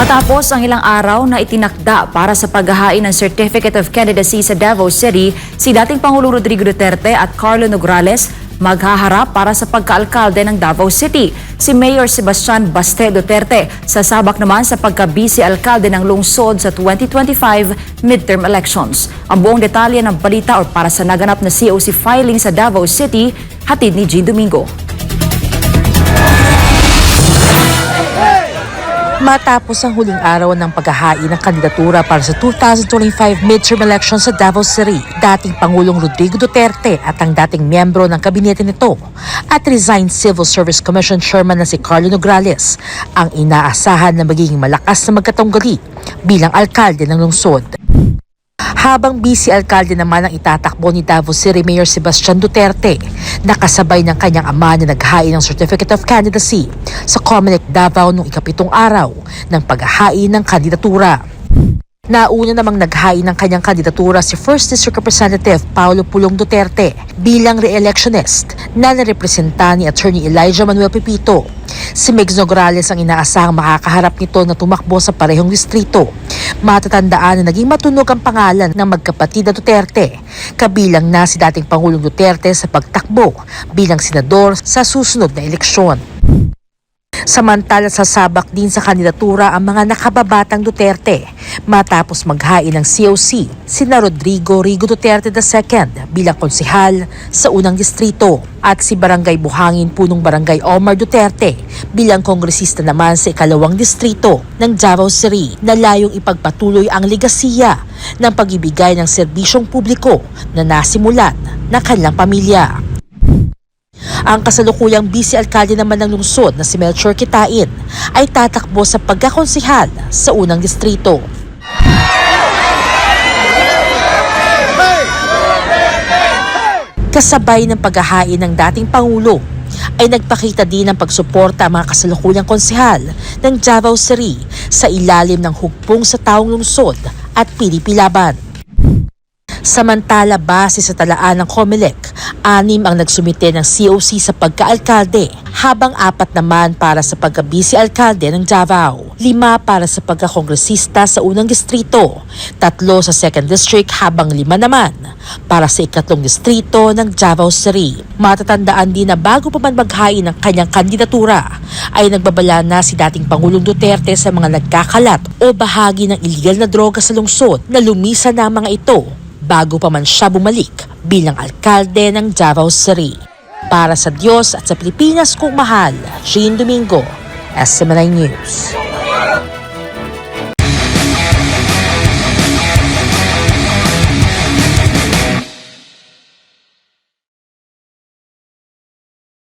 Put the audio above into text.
Matapos ang ilang araw na itinakda para sa paghahain ng Certificate of Candidacy sa Davao City, si dating Pangulong Rodrigo Duterte at Carlo Nograles maghaharap para sa pagkaalkalde ng Davao City. Si Mayor Sebastian Baste Duterte sasabak naman sa pagka-vice-alkalde ng lungsod sa 2025 midterm elections. Ang buong detalye ng balita o para sa naganap na COC filing sa Davao City, hatid ni G. Domingo. Matapos ang huling araw ng paghahain ng kandidatura para sa 2025 midterm election sa Davao City, dating Pangulong Rodrigo Duterte at ang dating miyembro ng kabinete nito at resigned Civil Service Commission Chairman na si Carlo Nograles ang inaasahan na magiging malakas na magkatunggali bilang alkalde ng lungsod. Habang vice-alkalde naman ang itatakbo ni Davao City Mayor Sebastian Duterte, nakasabay ng kanyang ama na naghain ng Certificate of Candidacy sa Comelec Davao noong ika-7 araw ng paghahain ng kandidatura. Nauna namang naghain ng kanyang kandidatura si First District Representative Paulo Pulong Duterte bilang re-electionist na narepresenta ni Attorney Elijah Manuel Pipito. Si Migs Nograles ang inaasahang makakaharap nito na tumakbo sa parehong distrito. Matatandaan na naging matunog ang pangalan ng magkapatid na Duterte, kabilang na si dating Pangulong Duterte sa pagtakbo bilang senador sa susunod na eleksyon. Samantala sasabak din sa kandidatura ang mga nakababatang Duterte matapos maghain ng COC sina Rodrigo Rigo Duterte II bilang konsehal sa unang distrito at si Barangay Buhangin Punong Barangay Omar Duterte bilang kongresista naman sa ikalawang distrito ng Davao City na layong ipagpatuloy ang legasiya ng pagibigay ng serbisyong publiko na nasimulan ng kanilang pamilya. Ang kasalukuyang vice-alkalde naman ng lungsod na si Melchor Kitain ay tatakbo sa pagkakonsehal sa unang distrito. Kasabay ng paghahain ng dating Pangulo ay nagpakita din ng pagsuporta ang mga kasalukuyang konsehal ng Davao City sa ilalim ng hugpong sa taong lungsod at pili-pilaban. Samantala, base sa talaan ng Comelec, 6 ang nagsumite ng COC sa pagka-alkalde, habang 4 naman para sa pagka-vice-alkalde ng Davao, 5 para sa pagka-kongresista sa unang distrito, 3 sa second district habang 5 naman para sa ikatlong distrito ng Davao City. Matatandaan din na bago pa man maghain ng kanyang kandidatura, ay nagbabala na si dating Pangulong Duterte sa mga nagkakalat o bahagi ng iligal na droga sa lungsod na lumisan na ang mga ito bago pa man siya bumalik bilang alkalde ng Davao City. Para sa Diyos at sa Pilipinas kong mahal, Jean Domingo, SMNI News.